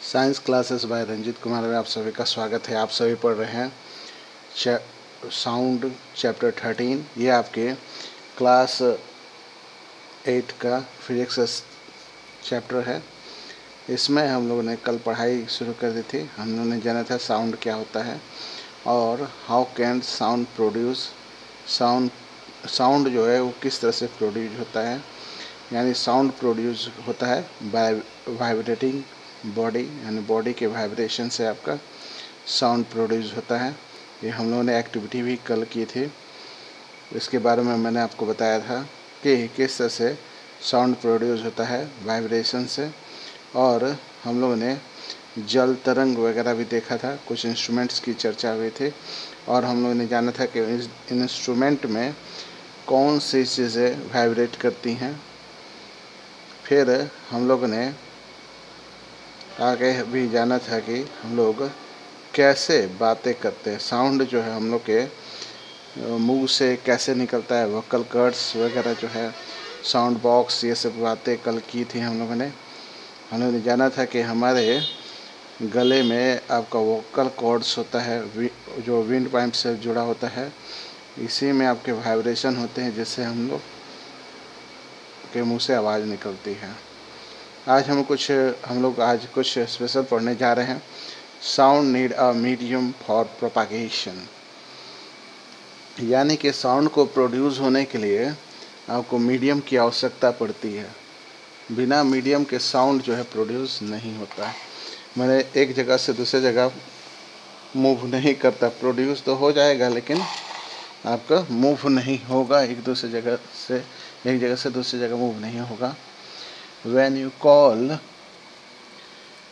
Science classes by Ranjeet Kumar में आप सभी का स्वागत है। आप सभी पढ़ रहे हैं साउंड चैप्टर 13। ये आपके क्लास 8 का फिजिक्स चैप्टर है। इसमें हम लोगों ने कल पढ़ाई शुरू कर दी थी। हम लोगों ने जाना था साउंड क्या होता है और how can sound produce sound जो है वो किस तरह से प्रोड्यूस होता है। यानी साउंड प्रोड्यूस होता है बाय वाइब्रेटिंग बॉडी, यानी बॉडी के वाइब्रेशन से आपका साउंड प्रोड्यूस होता है। ये हम लोगों ने एक्टिविटी भी कल की थी। इसके बारे में मैंने आपको बताया था कि किस तरह से साउंड प्रोड्यूस होता है वाइब्रेशन से। और हम लोगों ने जल तरंग वगैरह भी देखा था, कुछ इंस्ट्रूमेंट्स की चर्चा हुई थी और हम लोगों ने जाना था कि इस इंस्ट्रूमेंट में कौन सी चीज़ें वाइब्रेट करती हैं। फिर हम लोगों ने आगे भी जाना था कि हम लोग कैसे बातें करते हैं। साउंड जो है हम लोग के मुंह से कैसे निकलता है, वोकल कॉर्ड्स वगैरह जो है, साउंड बॉक्स, ये सब बातें कल की थी हम लोगों ने जाना था कि हमारे गले में आपका वोकल कॉर्ड्स होता है जो विंड पाइप से जुड़ा होता है। इसी में आपके वाइब्रेशन होते हैं जिससे हम मुंह से आवाज़ निकलती है। आज हम लोग आज कुछ स्पेशल पढ़ने जा रहे हैं। Sound need a medium for propagation, यानी कि साउंड को प्रोड्यूस होने के लिए आपको मीडियम की आवश्यकता पड़ती है। बिना मीडियम के साउंड जो है प्रोड्यूस नहीं होता है। मैंने एक जगह से दूसरे जगह मूव नहीं करता, प्रोड्यूस तो हो जाएगा लेकिन आपका मूव नहीं होगा, एक जगह से दूसरी जगह मूव नहीं होगा। When you call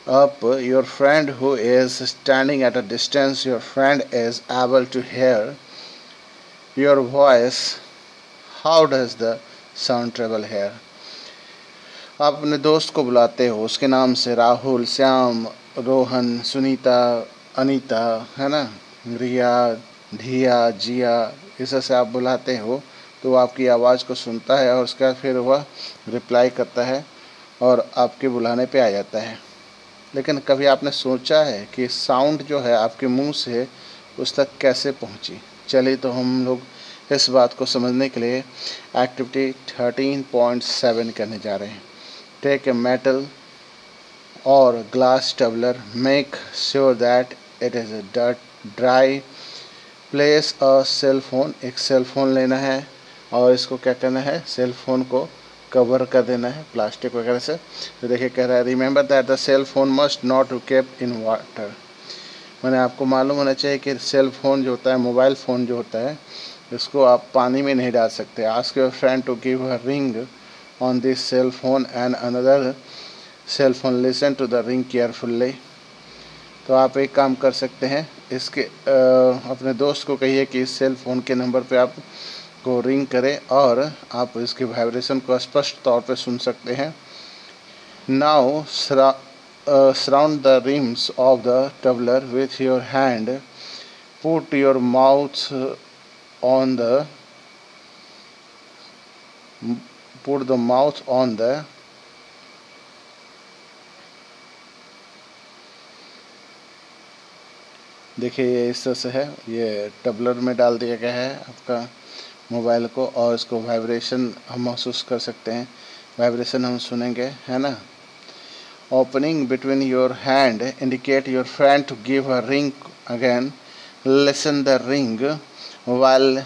up your friend who is standing at a distance, your friend is able to hear your voice. How does the sound travel here? आप अपने दोस्त को बुलाते हो उसके नाम से, राहुल, श्याम, रोहन, सुनीता, अनीता, है ना, रिया, धिया, जिया, इस तरह से आप बुलाते हो तो वो आपकी आवाज़ को सुनता है और उसके बाद फिर वह रिप्लाई करता है और आपके बुलाने पे आ जाता है। लेकिन कभी आपने सोचा है कि साउंड जो है आपके मुंह से उस तक कैसे पहुंची? चलिए तो हम लोग इस बात को समझने के लिए एक्टिविटी 13.7 करने जा रहे हैं। टेक ए मेटल और glass tumbler, make sure that it is dry, place a cell phone, एक सेल फोन लेना है और इसको क्या करना है, सेल फोन को कवर कर देना है प्लास्टिक वगैरह से। तो देखिए कह रहा है, remember that the cell phone must not kept in water. मैंने आपको मालूम होना चाहिए कि सेल फोन जो होता है, मोबाइल फ़ोन जो होता है, इसको आप पानी में नहीं डाल सकते। Ask your friend to give a ring on this cell phone and another cell phone, listen to the ring carefully. तो आप एक काम कर सकते हैं, इसके अपने दोस्त को कहिए कि इस सेल फोन के नंबर पे आप को रिंग करें और आप इसके वाइब्रेशन को स्पष्ट तौर पे सुन सकते हैं। Now surround the rims of the tumbler with your hand, put your mouth on the देखिए ये इस तरह से है, ये टबलर में डाल दिया गया है आपका मोबाइल को और इसको वाइब्रेशन हम महसूस कर सकते हैं, वाइब्रेशन हम सुनेंगे, है ना। Opening between your hand indicate your friend to give a ring again, listen the ring while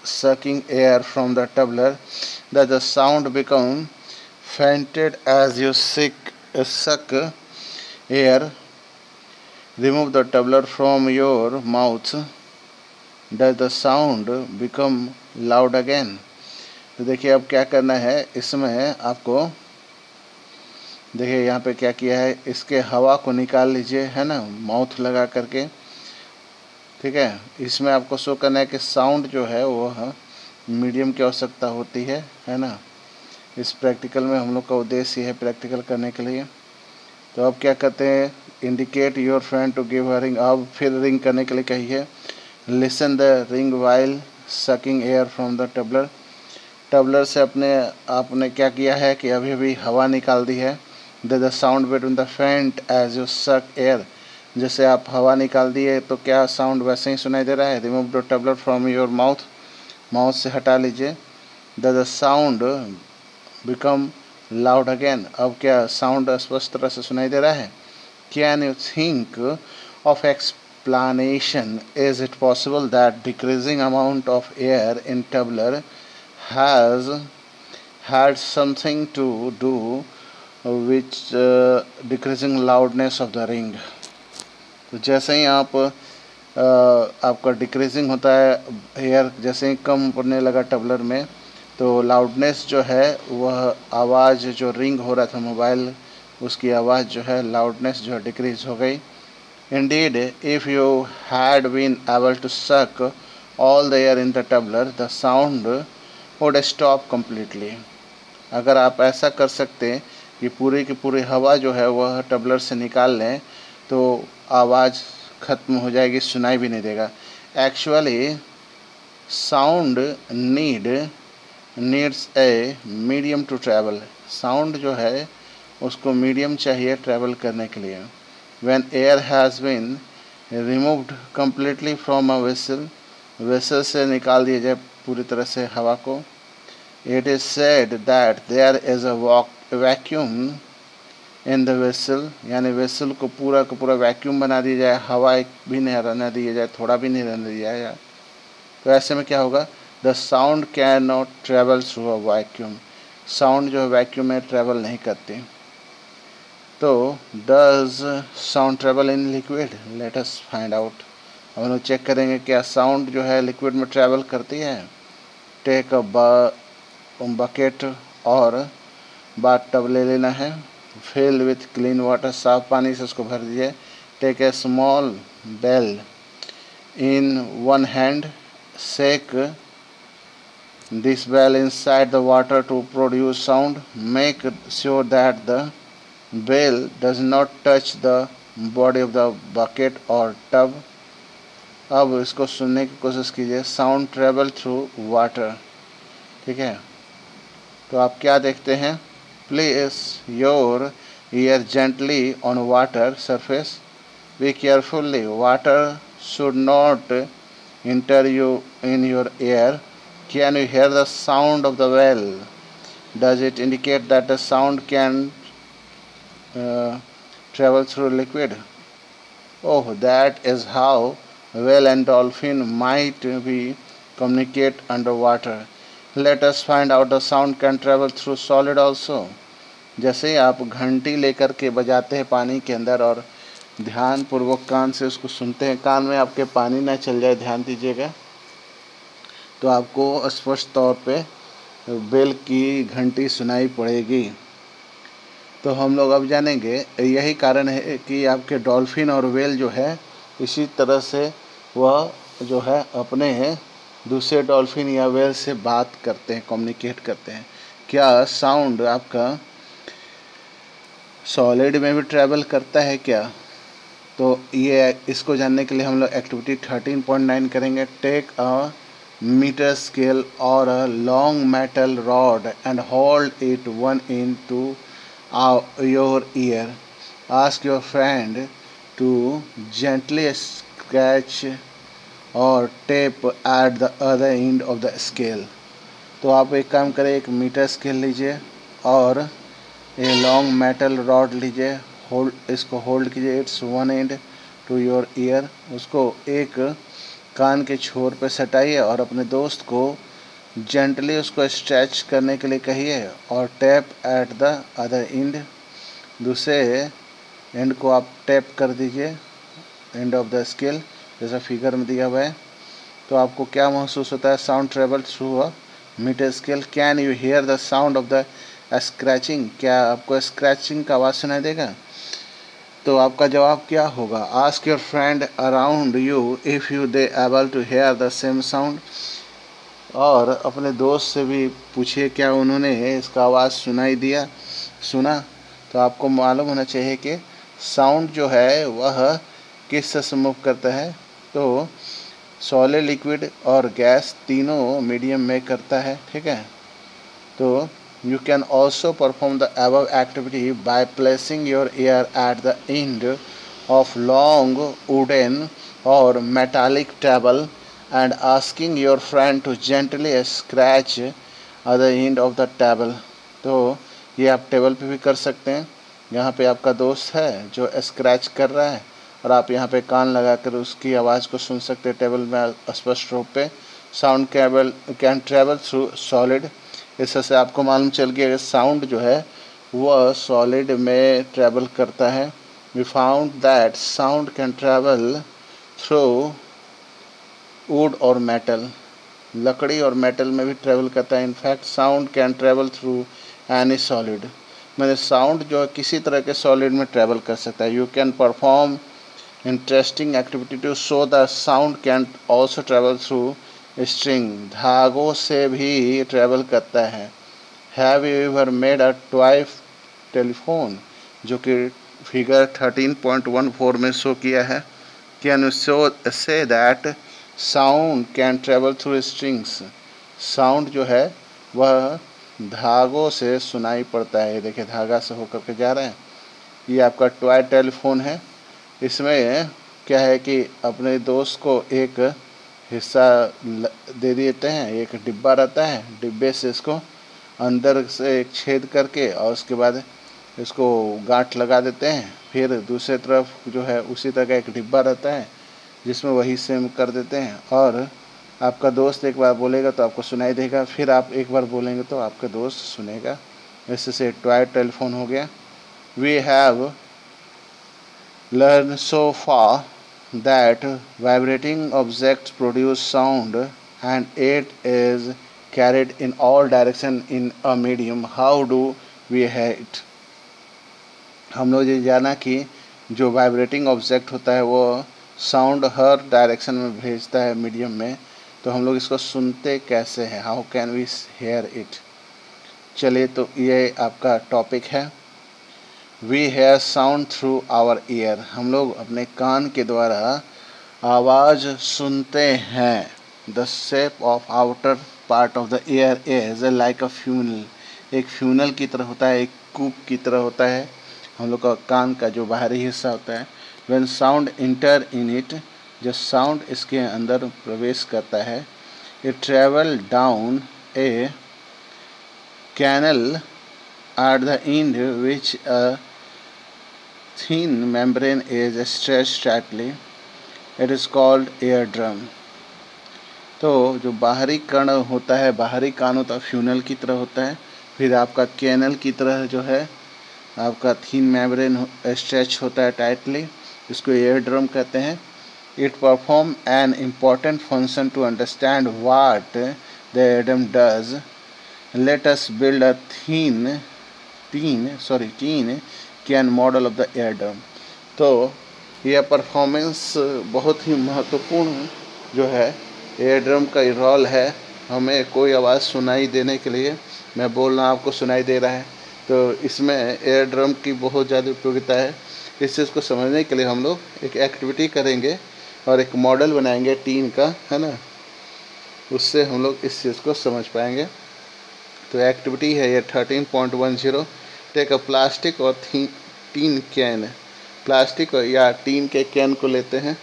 sucking air from the tumbler, that the sound become fainted as you suck air. Remove the tumbler from your mouth, does the sound become loud again? तो देखिए अब क्या करना है, इसमें आपको देखिए यहाँ पे क्या किया है, इसके हवा को निकाल लीजिए, है ना, माउथ लगा करके, ठीक है। इसमें आपको शो करना है कि साउंड जो है वो मीडियम की आवश्यकता होती है ना। इस प्रैक्टिकल में हम लोग का उद्देश्य है प्रैक्टिकल करने के लिए। तो अब क्या करते हैं, indicate your friend to give a ring, अब फिर रिंग करने के लिए कहिए, listen the ring while sucking air from the tumbler. Tumbler से आपने क्या किया है कि अभी हवा निकाल दी है the sound between the faint as you suck air, जैसे आप हवा निकाल दिए तो क्या साउंड वैसे ही सुनाई दे रहा है। Remove the tumbler from your mouth, mouth से हटा लीजिए। The sound become loud again, अब क्या साउंड स्पष्ट तरह से सुनाई दे रहा है। Can you think of explanation? Is it possible that decreasing amount of air in tumbler has had something to do with decreasing loudness of the ring? तो जैसे ही आपका डिक्रीजिंग होता है एयर, जैसे ही कम पड़ने लगा टबलर में, तो लाउडनेस जो है वह आवाज़ जो रिंग हो रहा था मोबाइल, उसकी आवाज़ जो है लाउडनेस जो है डिक्रीज हो गई। Indeed, if you had been able to suck all the air in the tumbler, the sound would stop completely. अगर आप ऐसा कर सकते कि पूरी की पूरी हवा जो है वह टबलर से निकाल लें तो आवाज़ ख़त्म हो जाएगी, सुनाई भी नहीं देगा। Actually, sound needs a medium to travel. Sound जो है उसको मीडियम चाहिए ट्रैवल करने के लिए। When air has been removed completely from a vessel, vessel से निकाल दिया जाए पूरी तरह से हवा को, it is said that there is a vacuum in the vessel, यानी वेसल को पूरा का पूरा वैक्यूम बना दिया जाए, हवा एक भी नहीं रहने दिया जाए, थोड़ा भी नहीं रहने दिया जाए, तो ऐसे में क्या होगा, the sound can not travel through a vacuum, sound जो है वैक्यूम में ट्रेवल नहीं करती। तो does sound travel in liquid? Let us find out. अब हम लोग चेक करेंगे क्या साउंड जो है लिक्विड में ट्रेवल करती है। टेक अ बकेट और बाथ टब ले लेना है, फिल विथ क्लीन वाटर, साफ पानी से उसको भर दीजिए। Take a small bell in one hand, shake this bell inside the water to produce sound, make sure that the bell does not touch the body of the bucket or tub। अब इसको सुनने की कोशिश कीजिए। Sound travel through water, ठीक है। तो आप क्या देखते हैं, place your ear gently on water surface, be carefully, water should not enter you in your ear. Can you hear the sound of the bell? Does it indicate that the sound can travel through liquid? Oh, that is how whale and dolphin might be communicate underwater. Let us find out the sound can travel through solid also. जैसे आप घंटी लेकर के बजाते हैं पानी के अंदर और ध्यान पूर्वक कान से उसको सुनते हैं, कान में आपके पानी ना चल जाए, ध्यान दीजिएगा, तो आपको स्पष्ट तौर पे बेल की घंटी सुनाई पड़ेगी। तो हम लोग अब जानेंगे यही कारण है कि आपके डॉल्फिन और वेल जो है इसी तरह से वह जो है अपने दूसरे डॉल्फिन या वेल से बात करते हैं, कम्युनिकेट करते हैं। क्या साउंड आपका सॉलिड में भी ट्रैवल करता है क्या? तो ये इसको जानने के लिए हम लोग एक्टिविटी 13.9 करेंगे। टेक अ मीटर स्केल और a long metal rod and hold it one end to your ear. Ask your friend to gently scratch or tape at the other end of the scale. तो आप एक काम करें, एक metre scale लीजिए और ये लॉन्ग मेटल रॉड लीजिए, होल्ड इसको होल्ड कीजिए, it's one end to your ear, उसको एक कान के छोर पे सटाइए और अपने दोस्त को जेंटली उसको स्ट्रेच करने के लिए कहिए और tap at the other and, दूसरे एंड को आप टैप कर दीजिए एंड ऑफ द स्केल, जैसा फिगर में दिया हुआ है। तो आपको क्या महसूस होता है? Sound travel through a metre scale. Can you hear the sound of the scratching? क्या आपको स्क्रैचिंग का आवाज़ सुनाई देगा? तो आपका जवाब क्या होगा? Ask your friend around you if you they able to hear the same sound, और अपने दोस्त से भी पूछिए क्या उन्होंने इसका आवाज़ सुना। तो आपको मालूम होना चाहिए कि साउंड जो है वह किस से मूव करता है। तो सॉलिड, लिक्विड और गैस तीनों मीडियम में करता है, ठीक है। तो You can also perform the above activity by placing your ear at the end of long wooden or metallic table and asking your friend to gently scratch at the end of the table. तो ये आप table पे भी कर सकते हैं। यहाँ पे आपका दोस्त है जो स्क्रैच कर रहा है और आप यहाँ पे कान लगाकर उसकी आवाज़ को सुन सकते हैं टेबल में स्पष्ट रूप पे। Sound can travel through solid. इससे आपको मालूम चल गया साउंड जो है वह सॉलिड में ट्रेवल करता है। We found that sound can travel through wood और मेटल। लकड़ी और मेटल में भी ट्रेवल करता है। In fact sound can travel through any solid. मैंने साउंड जो है किसी तरह के सॉलिड में ट्रेवल कर सकता है। You can perform interesting activity to show the sound can also travel through string. धागों से भी ट्रेवल करता है। Have you ever made a toy telephone, जो कि फिगर 13.14 में शो किया है। Can you say that sound can travel through strings. Sound जो है वह धागों से सुनाई पड़ता है। ये देखिए धागा से होकर के जा रहे हैं। ये आपका टॉय टेलीफोन है। इसमें क्या है कि अपने दोस्त को एक हिस्सा दे देते हैं, एक डिब्बा रहता है, डिब्बे से इसको अंदर से एक छेद करके और उसके बाद इसको गांठ लगा देते हैं। फिर दूसरी तरफ जो है उसी तरह का एक डिब्बा रहता है जिसमें वही सेम कर देते हैं और आपका दोस्त एक बार बोलेगा तो आपको सुनाई देगा, फिर आप एक बार बोलेंगे तो आपका दोस्त सुनेगा। इससे टॉय टेलीफोन हो गया। We have learn so far that vibrating objects produce sound and it is carried in all directions in a medium. How do we hear it? हम लोग ये जाना कि जो वाइब्रेटिंग ऑब्जेक्ट होता है वो साउंड हर डायरेक्शन में भेजता है मीडियम में, तो हम लोग इसको सुनते कैसे हैं? How can we hear it? चलिए तो ये आपका टॉपिक है। We hear sound through our ear. हम लोग अपने कान के द्वारा आवाज़ सुनते हैं। The shape of outer part of the ear is like a funnel. एक फ्यूनल की तरह होता है, एक कूप की तरह होता है हम लोग का कान का जो बाहरी हिस्सा होता है। When sound enter in it, जब साउंड इसके अंदर प्रवेश करता है, it travel down a canal at the end which a thin membrane is stretched tightly. It is called eardrum. तो जो बाहरी कण होता है, बाहरी कान होता है, फ्यूनल की तरह होता है। फिर आपका कैनल की तरह जो है आपका थीन मेम्ब्रेन स्ट्रेच होता है टाइटली, इसको एयर ड्रम कहते हैं। It perform an important function to understand what the eardrum does. Let us build a tin can model of the eardrum. तो यह परफॉर्मेंस बहुत ही महत्वपूर्ण जो है एयरड्रम का रोल है। हमें कोई आवाज़ सुनाई देने के लिए, मैं बोल रहा हूँ आपको सुनाई दे रहा है, तो इसमें एयरड्रम की बहुत ज़्यादा उपयोगिता है। इस चीज़ को समझने के लिए हम लोग एक एक्टिविटी करेंगे और एक मॉडल बनाएंगे टीन का, है ना, उससे हम लोग इस चीज़ को समझ पाएंगे। तो एक्टिविटी है ये 13.10। टेक अ प्लास्टिक और टीन कैन। प्लास्टिक या टीन के कैन को लेते हैं,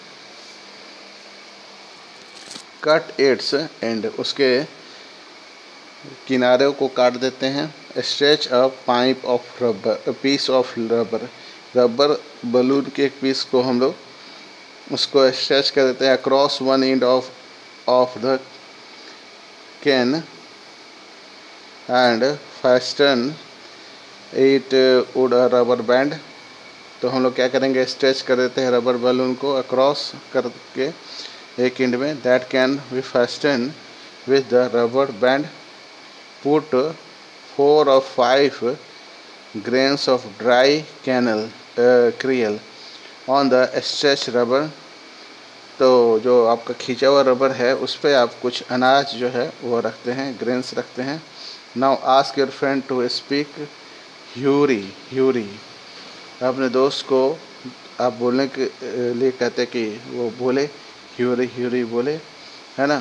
कट इट्स एंड, उसके किनारों को काट देते हैं। Stretch a pipe of rubber, piece of rubber, rubber balloon के एक पीस को हम लोग उसको स्ट्रेच कर देते हैं across one end of the can and fasten it would a rubber band। तो हम लोग क्या करेंगे, स्ट्रेच कर देते हैं रबर बलून को अक्रॉस करके एक एंड में। That can be fastened with the rubber band। Put 4 or 5 grains of dry creel on the stretch rubber। तो जो आपका खींचा हुआ रबर है उस पर आप कुछ अनाज जो है वो रखते हैं, ग्रेन्स रखते हैं। Now ask your friend to speak hurry. अपने दोस्त को आप बोलने के लिए कहते हैं कि वो बोले ह्यूरी बोले, है ना।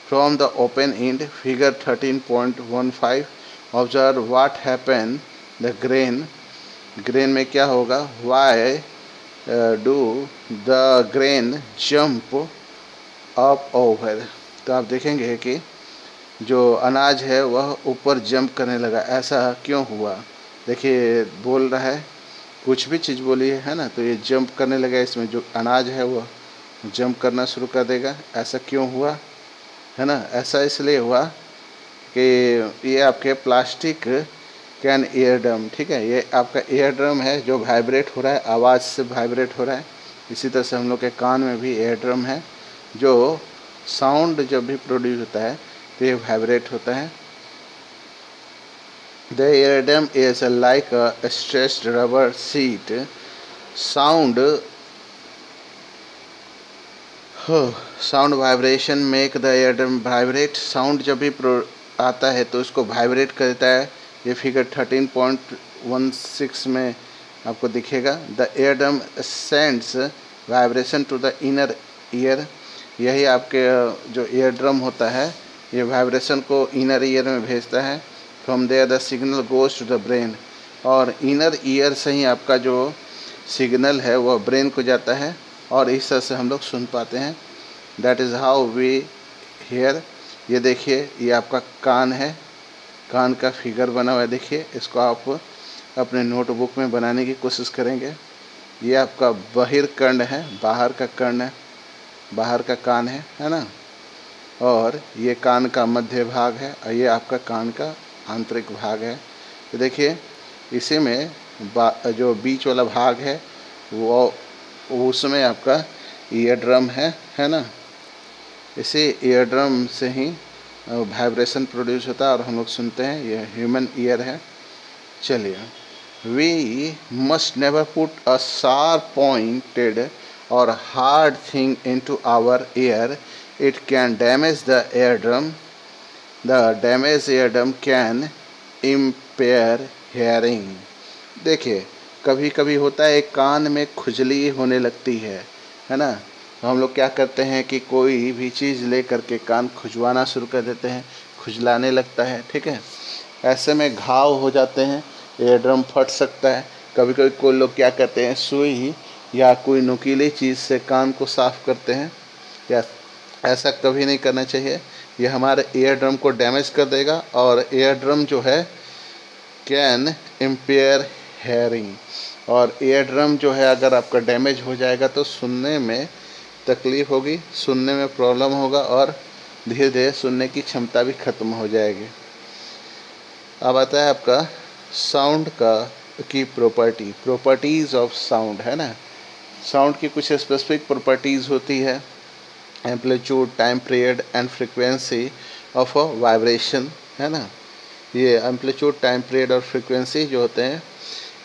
From the open and, figure 13.15। Observe what happen the grain में क्या होगा, why do the grain jump up over. तो आप देखेंगे कि जो अनाज है वह ऊपर जंप करने लगा, ऐसा क्यों हुआ। देखिए बोल रहा है, कुछ भी चीज़ बोली है ना, तो ये जंप करने लगा, इसमें जो अनाज है वह जंप करना शुरू कर देगा। ऐसा क्यों हुआ है ना, ऐसा इसलिए हुआ कि ये आपके प्लास्टिक कैन एयर ड्रम, ठीक है, ये आपका एयर ड्रम है जो वाइब्रेट हो रहा है, आवाज़ से वाइब्रेट हो रहा है। इसी तरह से हम लोग के कान में भी एयर ड्रम है, जो साउंड जब भी प्रोड्यूस होता है तो ये वाइब्रेट होता है। The eardrum is like a stretched rubber sheet. Sound vibration make the eardrum vibrate. Sound जब भी आता है तो उसको वाइब्रेट करता है। ये फिगर 13.16 में आपको दिखेगा। The eardrum sends vibration to the inner ear. यही आपके जो ईयर ड्रम होता है ये वाइब्रेशन को इनर ईयर में भेजता है। From there the signal goes to the brain, और इनर ईयर से ही आपका जो सिग्नल है वह ब्रेन को जाता है और इस तरह से हम लोग सुन पाते हैं। That is how we hear. ये देखिए, ये आपका कान है, कान का फिगर बना हुआ है, देखिए इसको आप अपने नोटबुक में बनाने की कोशिश करेंगे। ये आपका बहिर्कर्ण है, बाहर का कर्ण है, बाहर का कान है ना, और ये कान का मध्य भाग है और ये आपका कान का आंतरिक भाग है। तो देखिए इसी में जो बीच वाला भाग है वो उसमें आपका ईयर ड्रम है ना। इसी ईयर ड्रम से ही वाइब्रेशन प्रोड्यूस होता है और हम लोग सुनते हैं, ये ह्यूमन ईयर है। चलिए, we must never put a sharp pointed और hard thing into our ear, it can damage the ear drum. The damaged eardrum can impair hearing। देखिए कभी कभी होता है कान में खुजली होने लगती है ना, तो हम लोग क्या करते हैं कि कोई भी चीज़ ले करके कान खुजवाना शुरू कर देते हैं, खुजलाने लगता है, ठीक है। ऐसे में घाव हो जाते हैं, ईयर ड्रम फट सकता है। कभी कभी कोई लोग क्या करते हैं, सुई या कोई नुकीली चीज़ से कान को साफ करते हैं, या ऐसा कभी नहीं करना चाहिए। ये हमारे ईयर ड्रम को डैमेज कर देगा और ईयर ड्रम जो है कैन इम्पेयर हेयरिंग, और ईयर ड्रम जो है अगर आपका डैमेज हो जाएगा तो सुनने में तकलीफ़ होगी, सुनने में प्रॉब्लम होगा और धीरे धीरे सुनने की क्षमता भी खत्म हो जाएगी। अब आता है आपका साउंड की प्रॉपर्टीज़ ऑफ साउंड, है ना। साउंड की कुछ स्पेसिफिक प्रॉपर्टीज़ होती है, amplitude, time period and frequency of a vibration, है ना। ये एम्पलीट्यूड, टाइम पीरियड और फ्रीक्वेंसी जो होते हैं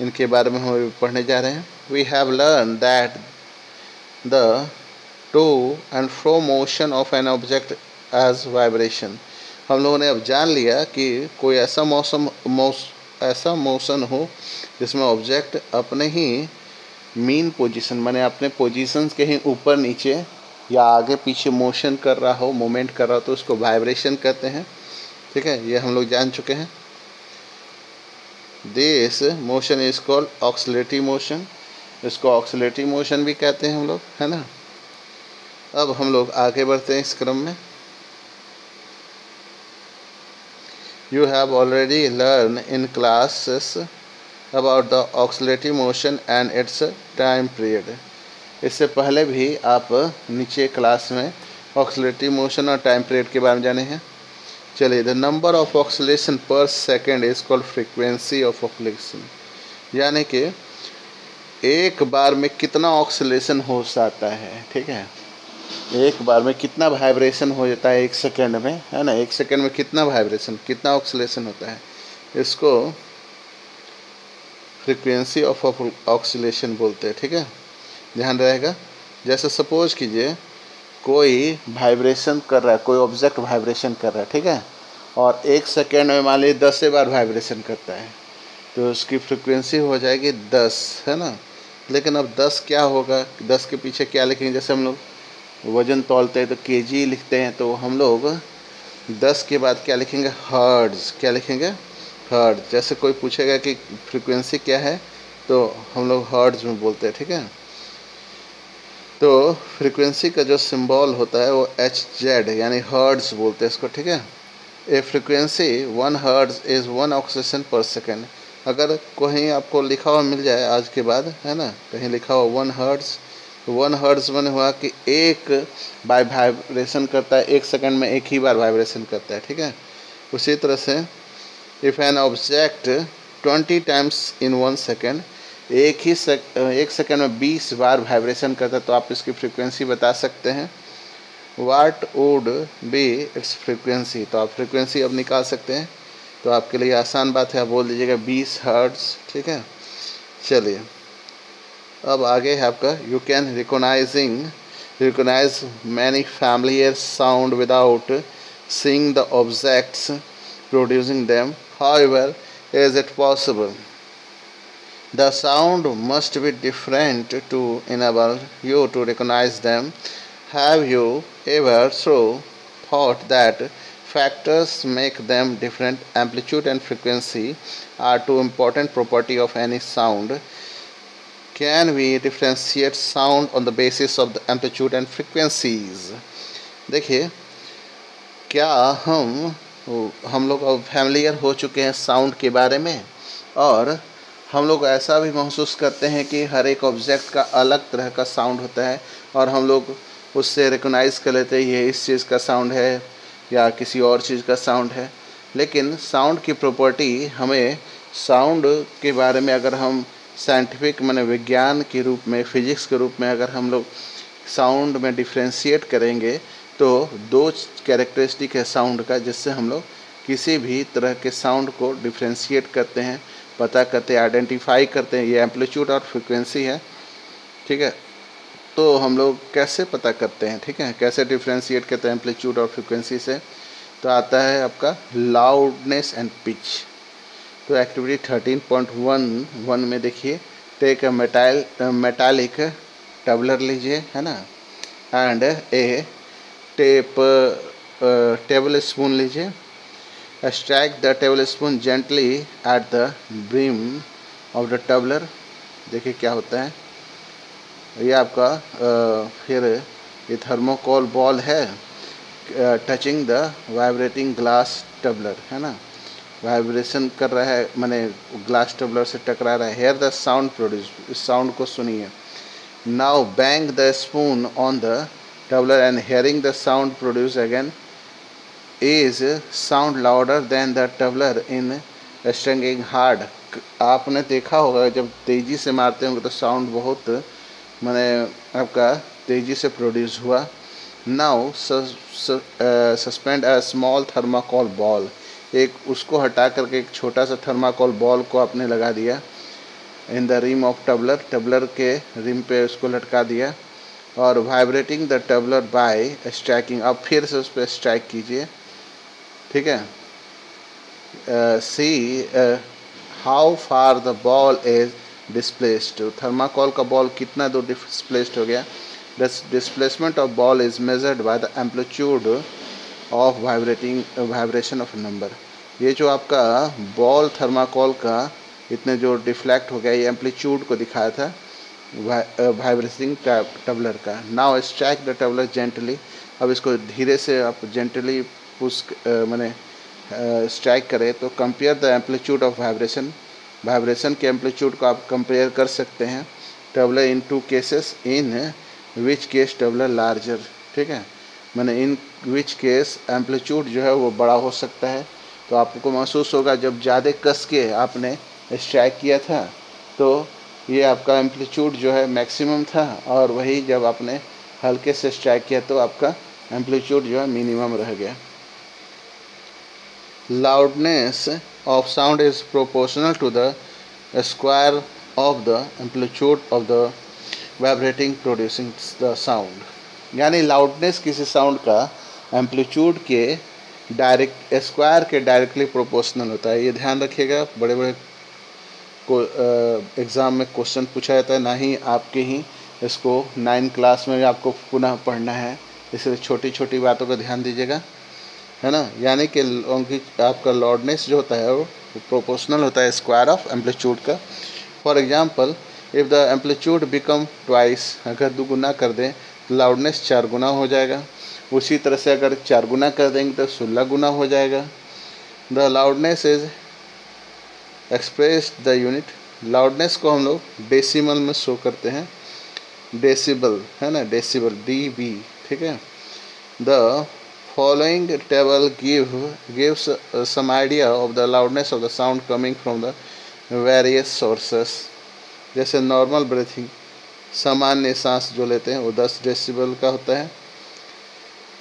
इनके बारे में हम पढ़ने जा रहे हैं। We have learn that the to and fro motion of an object as vibration. हम लोगों ने अब जान लिया कि कोई ऐसा मोशन हो जिसमें ऑब्जेक्ट अपने ही मीन पोजीशन, माने अपने पोजीशंस के ही ऊपर नीचे या आगे पीछे मोशन कर रहा हो, मूवमेंट कर रहा हो, तो उसको वाइब्रेशन कहते हैं, ठीक है। ये हम लोग जान चुके हैं। This motion is called oscillatory motion, इसको ऑक्सिलेटरी मोशन भी कहते हैं हम लोग, है ना। अब हम लोग आगे बढ़ते हैं इस क्रम में। You have already learn in classes about the oscillatory motion and its time period. इससे पहले भी आप नीचे क्लास में ऑक्सिलेटरी मोशन और टाइम पीरियड के बारे में जाने हैं। चलिए, the number of oscillation per second is called frequency of oscillation, यानी कि एक बार में कितना ऑक्सिलेशन हो जाता है, ठीक है। एक बार में कितना वाइब्रेशन हो जाता है एक सेकेंड में, है ना। एक सेकेंड में कितना वाइब्रेशन, कितना ऑक्सिलेशन होता है, इसको फ्रीक्वेंसी ऑफ ऑक्सिलेशन बोलते हैं, ठीक है। ध्यान रहेगा। जैसे सपोज कीजिए कोई वाइब्रेशन कर रहा है, कोई ऑब्जेक्ट वाइब्रेशन कर रहा है, ठीक है, और एक सेकेंड में मान लीजिए 10 बार वाइब्रेशन करता है, तो उसकी फ्रीक्वेंसी हो जाएगी 10, है ना। लेकिन अब 10 क्या होगा, 10 के पीछे क्या लिखेंगे। जैसे हम लोग वजन तौलते हैं तो केजी लिखते हैं, तो हम लोग 10 के बाद क्या लिखेंगे, हर्ट्ज। क्या लिखेंगे, हर्ट्ज। जैसे कोई पूछेगा कि फ्रीक्वेंसी क्या है तो हम लोग हर्ट्ज में बोलते हैं, ठीक है। तो फ्रीक्वेंसी का जो सिंबल होता है वो Hz यानी हर्ट्ज बोलते हैं इसको, ठीक है। ए फ्रीक्वेंसी 1 हर्ट्ज इज़ 1 ऑक्सीजन पर सेकेंड। अगर कहीं आपको लिखा हुआ मिल जाए आज के बाद, है ना, कहीं लिखा हुआ 1 हर्ट्ज, तो 1 हर्ट्ज मैंने हुआ कि एक बार वाइब्रेशन करता है, 1 सेकंड में एक ही बार वाइब्रेशन करता है, ठीक है। उसी तरह से if an object 20 times in 1 second, एक सेकंड में 20 बार वाइब्रेशन करता है, तो आप इसकी फ्रीक्वेंसी बता सकते हैं। What would be it's frequency, तो आप फ्रीक्वेंसी अब निकाल सकते हैं। तो आपके लिए आसान बात है, आप बोल दीजिएगा 20 हर्ट्ज, ठीक है। चलिए अब आगे है आपका, you can recognise many familiar sound without seeing the objects producing them, however is it possible? The sound must be different to enable you to recognize them. Have you ever thought that factors make them different? Amplitude and frequency are two important properties of any sound. Can we differentiate sound on the basis of the amplitude and frequencies? देखिए, क्या हम लोग अब familiar हो चुके हैं sound के बारे में, और हम लोग ऐसा भी महसूस करते हैं कि हर एक ऑब्जेक्ट का अलग तरह का साउंड होता है, और हम लोग उससे रिकॉग्नाइज़ कर लेते हैं ये इस चीज़ का साउंड है या किसी और चीज़ का साउंड है। लेकिन साउंड की प्रॉपर्टी, हमें साउंड के बारे में अगर हम साइंटिफिक माने विज्ञान के रूप में, फिजिक्स के रूप में अगर हम लोग साउंड में डिफ्रेंशिएट करेंगे, तो 2 कैरेक्टरिस्टिक है साउंड का, जिससे हम लोग किसी भी तरह के साउंड को डिफ्रेंशिएट करते हैं, पता करते हैं, आइडेंटिफाई करते हैं। ये एम्पलीट्यूड और फ्रीक्वेंसी है, ठीक है। तो हम लोग कैसे पता करते हैं, ठीक है, कैसे डिफ्रेंशिएट करते हैं एम्पलीट्यूड और फ्रीक्वेंसी से? तो आता है आपका लाउडनेस एंड पिच। तो एक्टिविटी 13.1 में देखिए, टेक अ मेटालिक टबलर लीजिए, है ना, एंड ए टेबल स्पून लीजिए। Strike the tablespoon gently at the brim of the tumbler। देखिए क्या होता है, ये आपका फिर ये थर्मोकोल बॉल है, टचिंग द वाइब्रेटिंग ग्लास टबलर, है ना, वाइब्रेशन कर रहा है, माने ग्लास टबलर से टकरा रहा है। हेयर द साउंड प्रोड्यूस, इस साउंड को सुनिए। Now bang the spoon on the tumbler and hearing the sound produce again is sound louder than the tumbler in striking hard। आपने देखा होगा जब तेज़ी से मारते होंगे तो साउंड बहुत माने आपका तेज़ी से प्रोड्यूस हुआ। Now suspend a small thermocol ball, एक उसको हटा करके एक छोटा सा थर्माकोल बॉल को आपने लगा दिया इन द रिम ऑफ टबलर, टबलर के रिम पे उसको लटका दिया, और वाइब्रेटिंग द टबलर बाय स्ट्राइकिंग, अब फिर से उस पर स्ट्राइक कीजिए, ठीक है। See how far the ball is displaced, thermocol का बॉल कितना दूर डिस्प्लेस्ड हो गया। Displacement of ball is measured by the amplitude of vibration of number. ये जो आपका बॉल थर्माकोल का इतने जो डिफ्लेक्ट हो गया, ये एम्पलीट्यूड को दिखाया था वाइब्रेटिंग टबलर का। नाउ स्ट्राइक द टबलर जेंटली, अब इसको धीरे से आप जेंटली पुश माने स्ट्राइक करें। तो compare the amplitude of vibration, vibration के एम्पलीट्यूड को आप कंपेयर कर सकते हैं। टबलर इन 2 cases, in which case टबलर larger, ठीक है, माने इन विच केस एम्पलीट्यूड जो है वो बड़ा हो सकता है। तो आपको महसूस होगा जब ज़्यादा कस के आपने स्ट्राइक किया था तो ये आपका एम्पलीट्यूड जो है मैक्सिमम था, और वही जब आपने हल्के से स्ट्राइक किया तो आपका एम्पलीट्यूड जो है मिनिमम रह गया। Loudness of sound is proportional to the square of the amplitude of the vibrating producing the sound। यानी लाउडनेस किसी साउंड का एम्पलीट्यूड के स्क्वायर के डायरेक्टली प्रोपोर्शनल होता है। ये ध्यान रखिएगा, बड़े बड़े को एग्ज़ाम में क्वेश्चन पूछा जाता है, ना ही आपके ही इसको 9 क्लास में आपको पुनः पढ़ना है, इसलिए छोटी छोटी बातों का ध्यान दीजिएगा, है ना। यानी कि आपका लाउडनेस जो होता है वो वो प्रोपोर्शनल होता है स्क्वायर ऑफ एम्पलीट्यूड का। For example if the amplitude become twice, अगर 2 गुना कर दें तो लाउडनेस 4 गुना हो जाएगा। उसी तरह से अगर 4 गुना कर देंगे तो 16 गुना हो जाएगा। The loudness is expressed the unit, loudness को हम लोग डेसिमल में शो करते हैं, डेसिबल है ना, डेसिबल dB, ठीक है। The following table gives some idea of the loudness of the sound coming from the various sources. जैसे नॉर्मल ब्रीथिंग, सामान्य सांस जो लेते हैं वो 10 डेसिबल का होता है।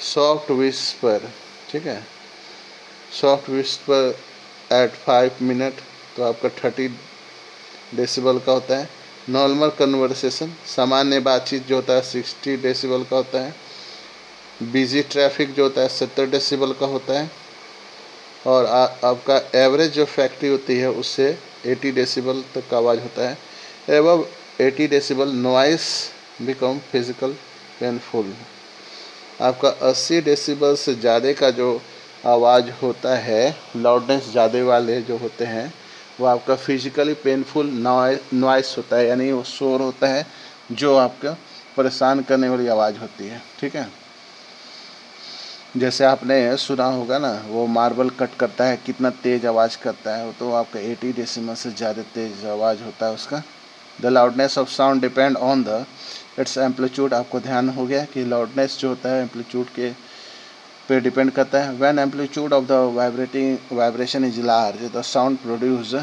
सॉफ्ट विस्पर, ठीक है, सॉफ्ट विस्पर एट 5 मिनट तो आपका 30 डेसिबल का होता है। नॉर्मल कन्वर्सेशन, सामान्य बातचीत जो होता है 60 डेसिबल का होता है। बिजी ट्रैफिक जो होता है 70 डेसिबल का होता है। और आपका एवरेज जो फैक्ट्री होती है उससे 80 डेसिबल तक का आवाज़ होता है। एवं 80 decibel noise become physical painful. आपका 80 डेसिबल से ज़्यादा का जो आवाज़ होता है, लाउडनेस ज़्यादा वाले जो होते हैं, वो आपका फिजिकली पेनफुल नॉइस होता है, यानी वो शोर होता है जो आपका परेशान करने वाली आवाज़ होती है, ठीक है। जैसे आपने सुना होगा ना, वो मार्बल कट करता है कितना तेज़ आवाज़ करता है, वो तो आपका 80 डेसिमल से ज़्यादा तेज़ आवाज़ होता है उसका। The loudness of sound depend on the it's amplitude, आपको ध्यान हो गया कि लाउडनेस जो होता है एम्पलीट्यूड के पे डिपेंड करता है। When amplitude of the vibration is large the sound produce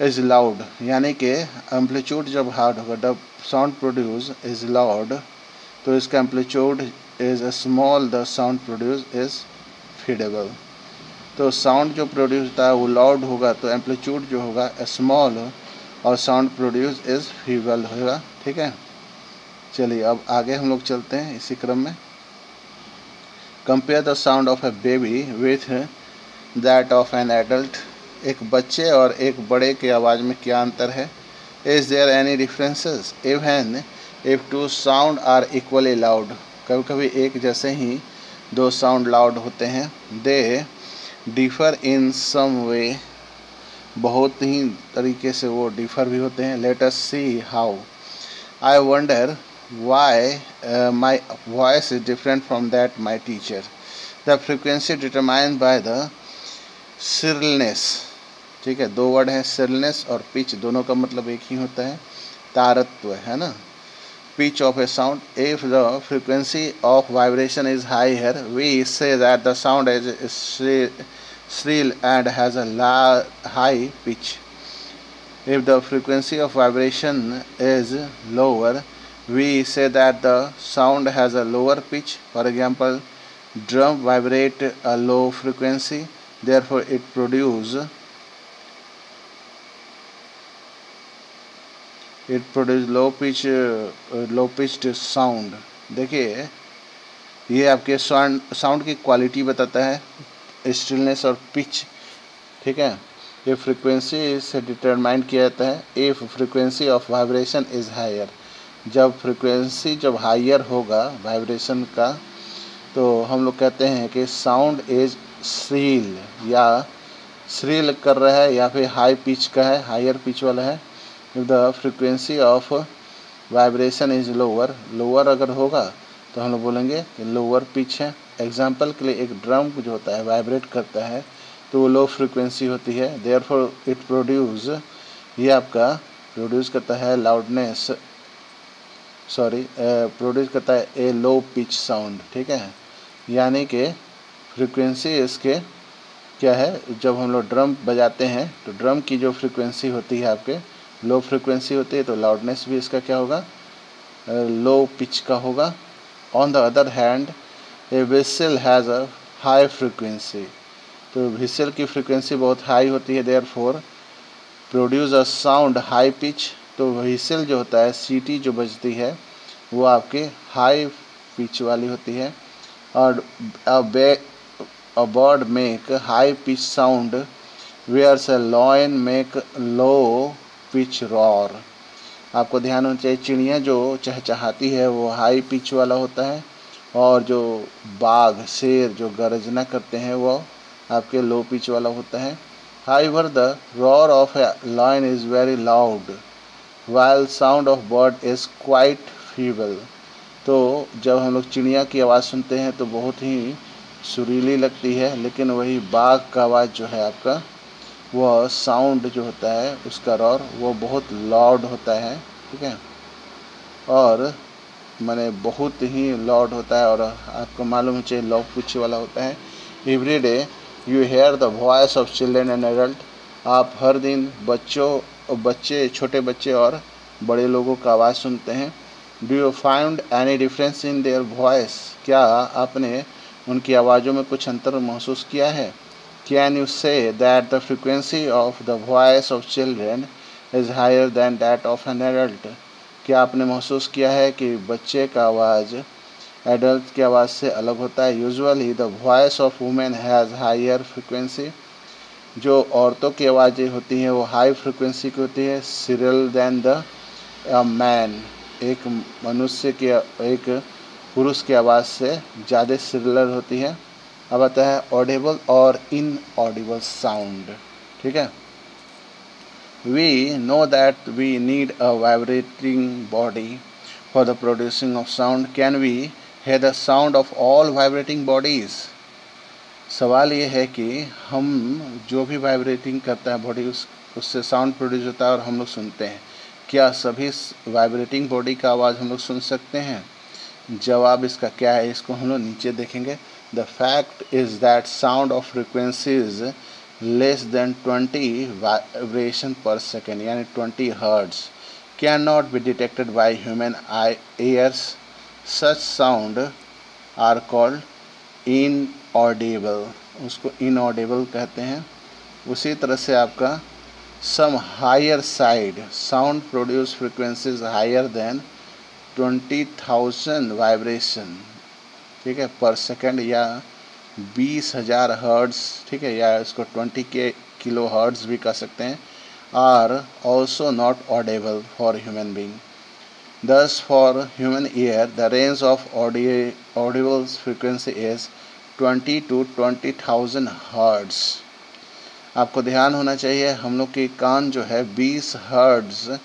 is loud, यानी कि एम्पलीट्यूड जब हार्ड होगा the sound produce is loud, तो इसका amplitude is small the sound produce is feeble. तो साउंड जो प्रोड्यूस होता है वो लाउड होगा तो एम्पलीट्यूड जो होगा स्मॉल और साउंड प्रोड्यूस इज फीबल होगा, ठीक है। चलिए अब आगे हम लोग चलते हैं इसी क्रम में। Compare the sound of A baby with that of an adult, एक बच्चे और एक बड़े के आवाज़ में क्या अंतर है। Is there any differences if two sound are equally loud, कभी कभी एक जैसे ही 2 साउंड लाउड होते हैं। दे डिफ़र इन सम वे, बहुत ही तरीके से वो डिफ़र भी होते हैं। Let us see how. I wonder why my voice is different from that my teacher. The frequency determined by the shrillness, ठीक है, 2 वर्ड है shrillness और pitch, दोनों का मतलब एक ही होता है, तारत्व है ना। pitch of a sound, if the frequency of vibration is higher we say that the sound is shrill and has a high pitch. If the frequency of vibration is lower we say that the sound has a lower pitch. For example, drum vibrate a low frequency, therefore it produce low pitched sound. देखिए ये आपके sound की quality बताता है, stillness और pitch, ठीक है। ये फ्रीक्वेंसी से डिटरमाइन किया जाता है। If frequency of vibration is higher, जब फ्रीक्वेंसी जब हायर होगा वाइब्रेशन का तो हम लोग कहते हैं कि साउंड इज श्रील, या श्रील कर रहा है या फिर हाई पिच का है, हायर पिच वाला है। If the frequency of vibration is lower अगर होगा तो हम लोग बोलेंगे कि लोअर पिच है। एग्जांपल के लिए एक ड्रम जो होता है वाइब्रेट करता है तो वो लो फ्रीक्वेंसी होती है, देयरफॉर इट प्रोड्यूस, ये आपका प्रोड्यूस करता है लाउडनेस, प्रोड्यूस करता है ए लो पिच साउंड, ठीक है। यानी कि फ्रीक्वेंसी इसके क्या है, जब हम लोग ड्रम बजाते हैं तो ड्रम की जो फ्रीक्वेंसी होती है आपके लो फ्रीक्वेंसी होती है, तो लाउडनेस भी इसका क्या होगा, लो पिच का होगा। On the other hand A whistle has a high frequency, तो व्हिसल की फ्रीक्वेंसी बहुत हाई होती है, therefore produce a sound high pitch, तो व्हिसल जो होता है सीटी जो बजती है वो आपके हाई पिच वाली होती है। और a bird make high pitch sound whereas a lion make low pitch roar. आपको ध्यान होना चाहिए, चिड़िया जो चहचहाती है वो हाई पिच वाला होता है और जो बाघ शेर जो गर्जना करते हैं वो आपके लो पिच वाला होता है। However, the roar of a lion is very loud, while sound of bird is quite feeble. तो जब हम लोग चिड़िया की आवाज़ सुनते हैं तो बहुत ही सुरीली लगती है, लेकिन वही बाघ का आवाज़ जो है आपका, वह साउंड जो होता है उसका रॉर वो बहुत लाउड होता है, ठीक है, और माने बहुत ही लाउड होता है, और आपको मालूम चाहिए लव पूछे वाला होता है। Every day you hear the voice of children and adult, आप हर दिन बच्चे छोटे बच्चे और बड़े लोगों का आवाज़ सुनते हैं। Do you find any difference in their voice, क्या आपने उनकी आवाज़ों में कुछ अंतर महसूस किया है? Can you say that the frequency of the voice of children is higher than that of an adult, क्या आपने महसूस किया है कि बच्चे का आवाज़ एडल्ट की आवाज़ से अलग होता है? Usually the voice of women has higher frequency, जो औरतों की आवाज़ें होती हैं वो हाई फ्रिक्वेंसी की होती है, सीरियल दैन द मैन, एक मनुष्य की एक पुरुष की आवाज़ से ज़्यादा सिमिलर होती है। अब आता है ऑडिबल और इनऑडिबल साउंड, ठीक है। We know that we need a vibrating body for the producing of sound. Can we hear the sound of all vibrating bodies? सवाल ये है कि हम जो भी वाइब्रेटिंग करता है बॉडी उससे साउंड प्रोड्यूस होता है और हम लोग सुनते हैं, क्या सभी वाइब्रेटिंग बॉडी का आवाज़ हम लोग सुन सकते हैं? जवाब इसका क्या है, इसको हम लोग नीचे देखेंगे। The fact is that sound of frequencies less than 20 vibration per second यानी 20 hertz can not be detected by human ears. Such sound are called inaudible, उसको इनऑडिबल कहते हैं। उसी तरह से आपका some higher side sound produce frequencies higher than 20,000 vibration, ठीक है, पर सेकेंड या 20,000 हर्ट्ज, ठीक है, या इसको 20 के किलो हर्ट्ज भी कह सकते हैं, are also not audible for human being. Thus for human ear the range of audible frequency is 20 to 20,000 hertz. आपको ध्यान होना चाहिए, हम लोग की कान जो है 20 हर्ट्ज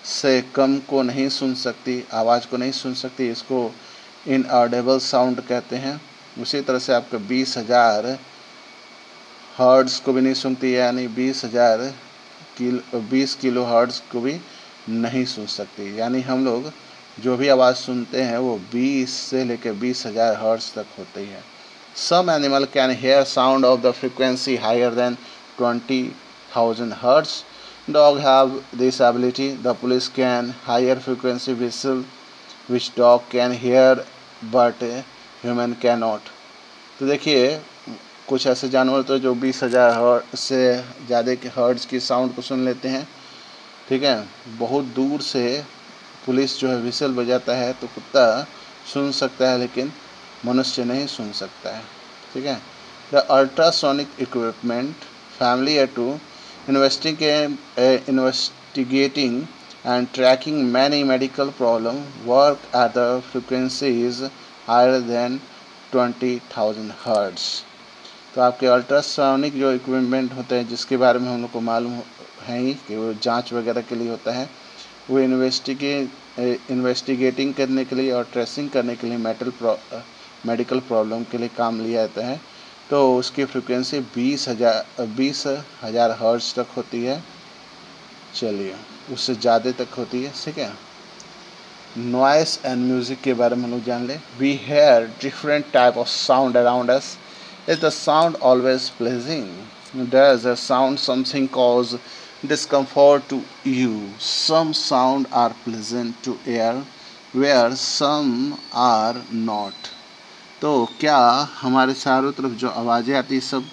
से कम को नहीं सुन सकती, आवाज़ को नहीं सुन सकती, इसको इनऑडिबल साउंड कहते हैं। उसी तरह से आपका 20,000 हर्ट्ज को भी नहीं सुनती, यानी 20 किलो हर्ट्ज को भी नहीं सुन सकती। यानी हम लोग जो भी आवाज़ सुनते हैं वो 20 से लेकर 20,000 हर्ट्ज तक होती है। Some animal can hear sound of the frequency higher than 20,000 hertz. Dog have this ability. The police can higher frequency whistle which dog can hear but human cannot. तो देखिए कुछ ऐसे जानवर तो जो 20,000 हर्ट्ज से ज़्यादा के हर्ट्ज की साउंड को सुन लेते हैं, ठीक है। बहुत दूर से पुलिस जो है विसल बजाता है तो कुत्ता सुन सकता है, लेकिन मनुष्य नहीं सुन सकता है, ठीक है। The ultrasonic equipment familiar to investigating and tracking many medical problems work at the frequencies higher than 20,000 hertz. तो आपके अल्ट्रासोनिक जो इक्विपमेंट होते हैं जिसके बारे में हम लोग को मालूम है ही कि वो जांच वगैरह के लिए होता है, वो इन्वेस्टिगेटिंग करने के लिए और ट्रेसिंग करने के लिए मेडिकल प्रॉब्लम के लिए काम लिया जाता है। तो उसकी फ्रिक्वेंसी 20,000 हर्ट्ज तक होती है, चलिए उससे ज़्यादा तक होती है, ठीक है। नॉइस एंड म्यूज़िक के बारे में हम लोग जान लें। We hear different type of sound around us. Is the sound always pleasing? Does the sound something cause discomfort to you? Some sound are pleasant to hear where some are not. तो क्या हमारे चारों तरफ जो आवाज़ें आती सब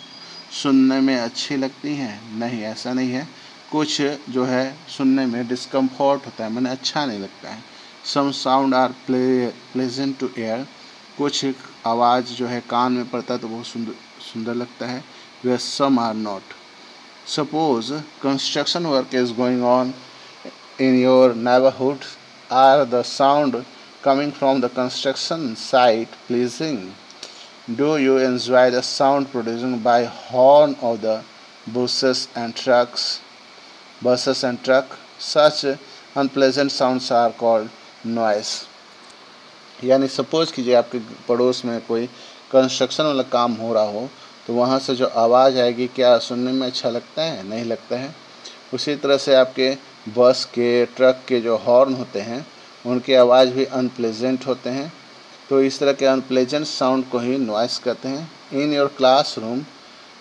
सुनने में अच्छी लगती हैं? नहीं, ऐसा नहीं है। कुछ जो है सुनने में डिस्कम्फर्ट होता है, मैंने अच्छा नहीं लगता है। Some sound are pleasant to ear, कुछ आवाज़ जो है कान में पड़ता है तो बहुत सुंदर लगता है। Where some are not. Suppose construction work is going on in your neighborhood. Are the sound coming from the construction site pleasing? Do you enjoy the sound produced by horn of the buses and trucks, such unpleasant sounds are called noise। यानी suppose कीजिए आपके पड़ोस में कोई construction वाला काम हो रहा हो, तो वहाँ से जो आवाज़ आएगी क्या सुनने में अच्छा लगता है? नहीं लगता है। उसी तरह से आपके बस के, ट्रक के जो हॉर्न होते हैं उनकी आवाज़ भी अनप्लेजेंट होते हैं। तो इस तरह के अनप्लेजेंट साउंड को ही नॉइस कहते हैं। In your classroom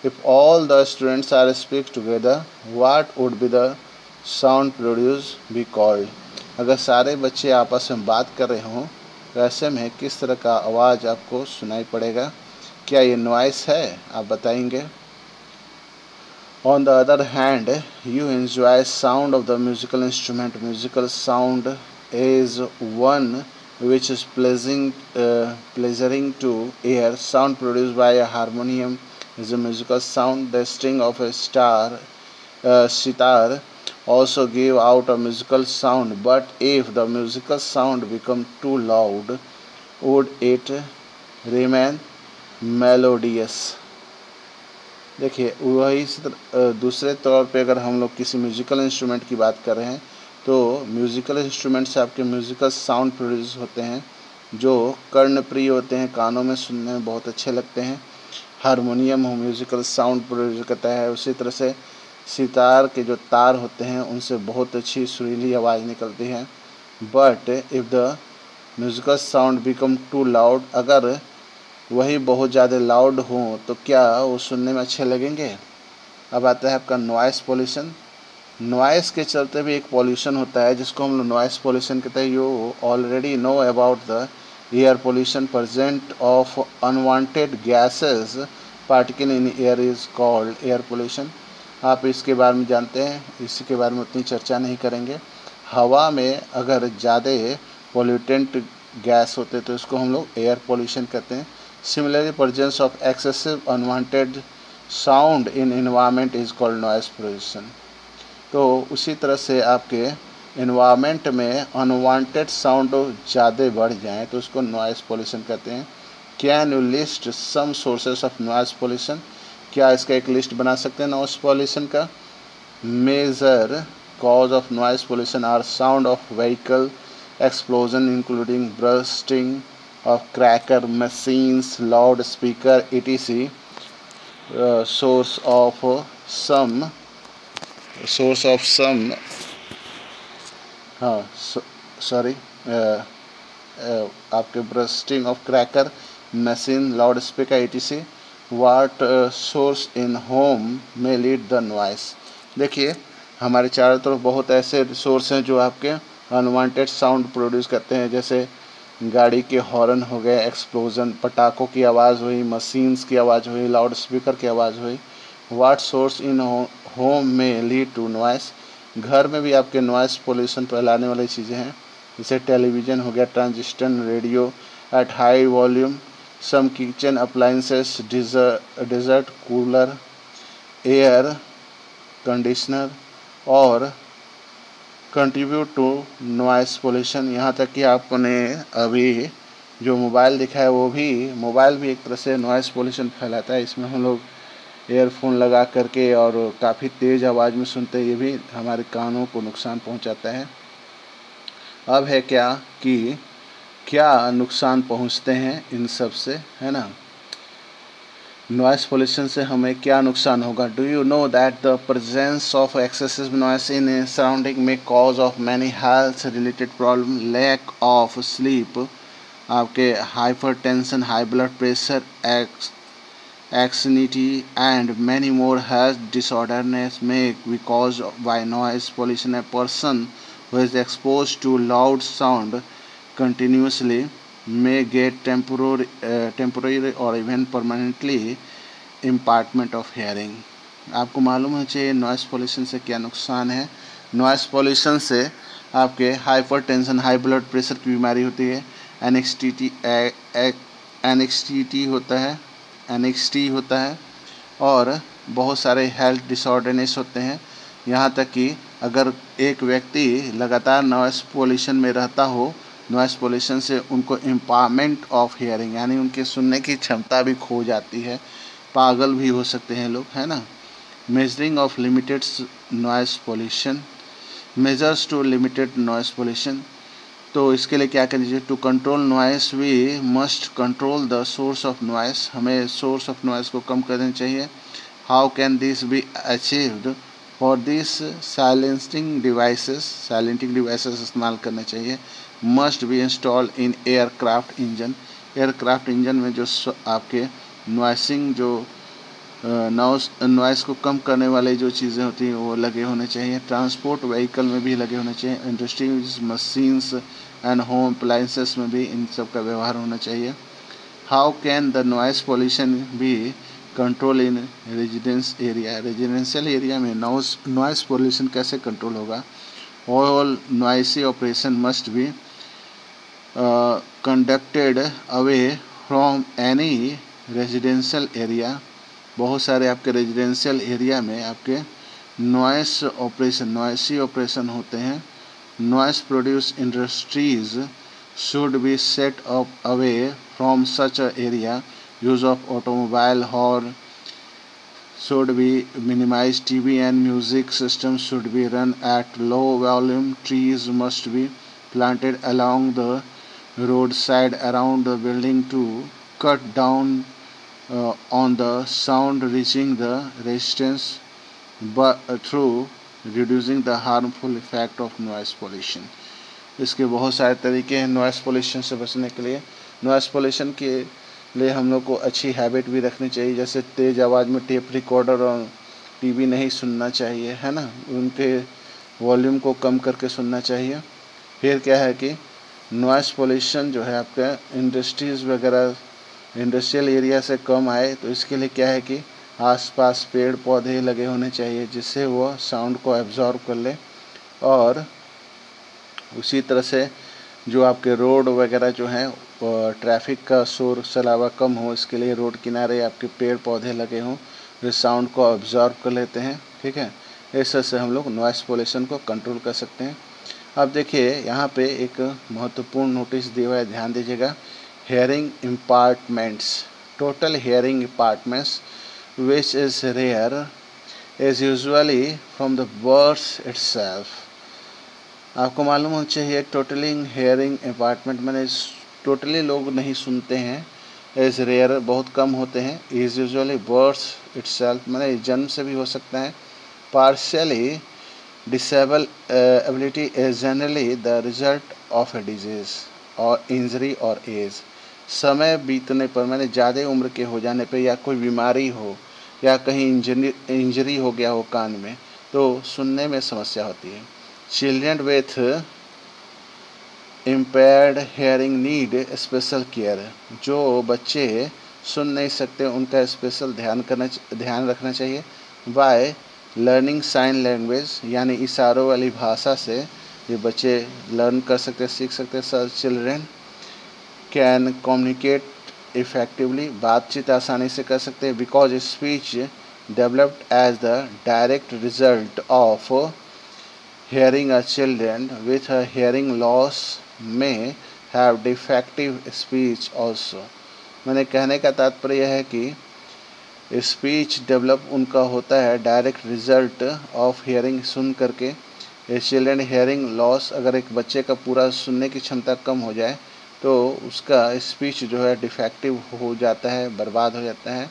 if all the students are speak together what would be the sound produce be called. अगर सारे बच्चे आपस में बात कर रहे हों तो ऐसे में किस तरह का आवाज़ आपको सुनाई पड़ेगा? क्या ये नॉइस है? आप बताएंगे। On the other hand, you enjoy sound of the musical instrument. Musical sound is one which is pleasuring to ear. Sound produced by a harmonium is a musical sound. The string of a sitar also give out a musical sound. But if the musical sound become too loud, would it remain melodious? देखिए वही दूसरे तौर पे अगर हम लोग किसी musical instrument की बात कर रहे हैं तो म्यूज़िकल इंस्ट्रूमेंट से आपके म्यूज़िकल साउंड प्रोड्यूस होते हैं जो कर्णप्रिय होते हैं, कानों में सुनने में बहुत अच्छे लगते हैं। हारमोनियम म्यूज़िकल साउंड प्रोड्यूस करता है। उसी तरह से सितार के जो तार होते हैं उनसे बहुत अच्छी सुरीली आवाज़ निकलती है। But if the musical sound become too loud, अगर वही बहुत ज़्यादा लाउड हो तो क्या वो सुनने में अच्छे लगेंगे? अब आता है आपका नॉइस पोल्यूशन। नॉइस के चलते भी एक पोल्यूशन होता है जिसको हम लोग नॉइस पोल्यूशन कहते हैं। You already know about the air pollution present of unwanted gases particle in air is called air pollution. आप इसके बारे में जानते हैं, इसके बारे में उतनी चर्चा नहीं करेंगे। हवा में अगर ज़्यादा पोल्यूटेंट गैस होते तो इसको हम लोग एयर पोल्यूशन कहते हैं। Similarly, presence of excessive unwanted sound in environment is called noise pollution। तो उसी तरह से आपके environment में unwanted sound ज़्यादा बढ़ जाए तो उसको noise pollution कहते हैं। Can you list some sources of noise pollution? क्या इसका एक लिस्ट बना सकते हैं noise pollution का? Major cause of noise pollution are sound of vehicle explosion including bursting of cracker machines, loudspeaker, etc. Source of some आपके bursting of cracker machine, loudspeaker, etc. What source in home may lead the noise? देखिए हमारे चारों तरफ बहुत ऐसे source हैं जो आपके अनवांटेड साउंड प्रोड्यूस करते हैं, जैसे गाड़ी के हॉर्न हो गए, एक्सप्लोजन, पटाखों की आवाज़ हुई, मशीन्स की आवाज़ हुई, लाउड स्पीकर की आवाज़ हुई। व्हाट सोर्स इन होम में लीड टू नॉइस? घर में भी आपके नॉइस पोल्यूशन फैलाने वाली चीज़ें हैं, जैसे टेलीविज़न हो गया, transistor, radio at high volume, some kitchen appliances, desert cooler, air conditioner और कंट्रीब्यूट टू नॉइस पोल्यूशन। यहाँ तक कि आपने अभी जो मोबाइल दिखा है वो भी, मोबाइल भी एक तरह से नॉइस पोल्यूशन फैलाता है। इसमें हम लोग एयरफोन लगा करके और काफ़ी तेज़ आवाज़ में सुनते हैं, ये भी हमारे कानों को नुकसान पहुँचाता है। अब है क्या नुकसान पहुँचते हैं इन सब से, है ना? नॉइस पोल्यूशन से हमें क्या नुकसान होगा? Do you know that the presence of excessive noise in surrounding में cause of many health related problem, lack of sleep, आपके hypertension, high blood pressure, anxiety and many more health disorders में because by noise pollution. A person who is expose to loud sound continuously may get temporary or even permanently impairment of hearing। आपको मालूम होना चाहिए noise pollution से क्या नुकसान है। Noise pollution से आपके हाइपरटेंशन, हाई ब्लड प्रेशर की बीमारी होती है, एनेक्सिटी होता है और बहुत सारे हेल्थ डिसऑर्डरनेस होते हैं। यहाँ तक कि अगर एक व्यक्ति लगातार नॉइस पोल्यूशन में रहता हो, नॉइस पोल्यूशन से उनको इम्पायरमेंट ऑफ हियरिंग यानी उनके सुनने की क्षमता भी खो जाती है, पागल भी हो सकते हैं लोग, है ना? Measuring of limited noise pollution, measures to limited noise pollution. तो इसके लिए क्या करना चाहिए? To control noise we must control the source of noise, हमें सोर्स ऑफ नॉइस को कम कर देना चाहिए। How can this be achieved? For this silencing devices इस्तेमाल करना चाहिए। Must be install in aircraft engine, aircraft engine में जो आपके नॉइसिंग जो नॉइस को कम करने वाली जो चीज़ें होती हैं वो लगे होने चाहिए। ट्रांसपोर्ट व्हीकल में भी लगे होने चाहिए। Industries machines and home appliances में भी इन सब का व्यवहार होना चाहिए। How can the noise pollution be control in residence area? Residential area में नॉइस पोल्यूशन कैसे कंट्रोल होगा? All noisy operation must be conducted away from any residential area. बहुत सारे आपके रेजिडेंशियल एरिया में आपके नॉइसी ऑपरेशन होते हैं। Noise produce industries should be set up away from such area. Use of automobile horn should be minimized. TV and music systems should be run at low volume. Trees must be planted along the roadside around the building to cut down on the sound reaching the residents, but through reducing the harmful effect of noise pollution. इसके बहुत सारे तरीके हैं noise pollution से बचने के लिए। Noise pollution के लिए हम लोग को अच्छी हैबिट भी रखनी चाहिए, जैसे तेज़ आवाज़ में टेप रिकॉर्डर और टीवी नहीं सुनना चाहिए, है ना, उनके वॉल्यूम को कम करके सुनना चाहिए। फिर क्या है कि नॉइस पोल्यूशन जो है आपका इंडस्ट्रीज़ वगैरह इंडस्ट्रियल एरिया से कम आए, तो इसके लिए क्या है कि आसपास पेड़ पौधे लगे होने चाहिए जिससे वो साउंड को एब्जॉर्ब कर ले। और उसी तरह से जो आपके रोड वगैरह जो हैं ट्रैफिक का शोर शराबा कम हो, इसके लिए रोड किनारे आपके पेड़ पौधे लगे हों जो साउंड को ऑब्जर्व कर लेते हैं। ठीक है, ऐसे से हम लोग नॉइस पोल्यूशन को कंट्रोल कर सकते हैं। अब देखिए यहाँ पे एक महत्वपूर्ण नोटिस दिया हुआ है, ध्यान दीजिएगा। Hearing impairments, total hearing impairments which is rare is usually from the births itself. आपको मालूम होना चाहिए टोटली हेयरिंग इम्पार्टमेंट मैंने टोटली लोग नहीं सुनते हैं, एज रेयर बहुत कम होते हैं। इज़ यूजुअली बर्ड्स इटसेल्फ मैंने जन्म से भी हो सकता है। Partially disable ability is generally the result of A disease और इंजरी और एज। समय बीतने पर मैंने ज़्यादा उम्र के हो जाने पर या कोई बीमारी हो या कहीं इंजरी हो गया हो कान में, तो सुनने में समस्या होती है। Children with impaired hearing need special care, जो बच्चे सुन नहीं सकते उनका स्पेशल ध्यान रखना चाहिए। बाय लर्निंग साइन लैंग्वेज, यानी इशारों वाली भाषा से ये बच्चे लर्न कर सकते, सीख सकते। Such children can communicate effectively, बातचीत आसानी से कर सकते हैं। Because speech developed as the direct result of hearing, a children with a hearing loss may have defective speech also। मैंने कहने का तात्पर्य यह है कि स्पीच डेवलप उनका होता है डायरेक्ट रिजल्ट ऑफ हेयरिंग, सुन करके। ए चिल्ड्रन हेयरिंग लॉस, अगर एक बच्चे का पूरा सुनने की क्षमता कम हो जाए तो उसका स्पीच जो है डिफेक्टिव हो जाता है, बर्बाद हो जाता है।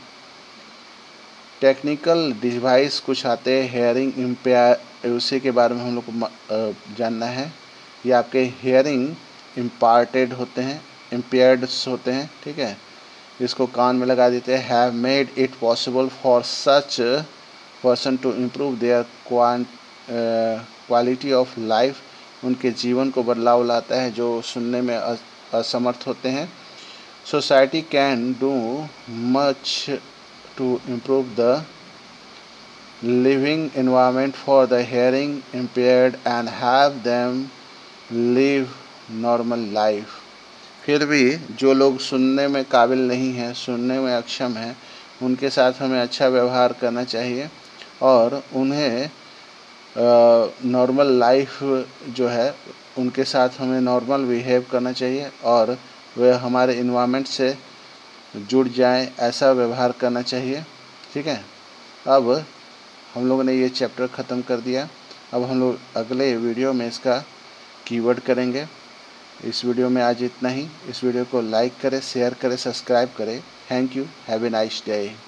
टेक्निकल डिवाइस कुछ आते हैं हेयरिंग इम्पेयर, उसी के बारे में हम लोग को जानना है। ये आपके हेयरिंग इम्पार्टेड होते हैं, इम्पेयर्ड्स होते हैं। ठीक है, इसको कान में लगा देते हैं। Have made it possible for such person to improve their quality of life, उनके जीवन को बदलाव लाता है जो सुनने में असमर्थ होते हैं। Society can do much to improve the living environment for the hearing impaired and have them live normal life। फिर भी जो लोग सुनने में काबिल नहीं हैं, सुनने में अक्षम हैं, उनके साथ हमें अच्छा व्यवहार करना चाहिए और उन्हें नॉर्मल लाइफ जो है उनके साथ हमें नॉर्मल बिहेव करना चाहिए और वे हमारे इन्वायरमेंट से जुड़ जाएं, ऐसा व्यवहार करना चाहिए। ठीक है, अब हम लोगों ने ये चैप्टर ख़त्म कर दिया। अब हम लोग अगले वीडियो में इसका कीवर्ड करेंगे। इस वीडियो में आज इतना ही। इस वीडियो को लाइक करें, शेयर करें, सब्सक्राइब करें। Thank you. Have a nice day.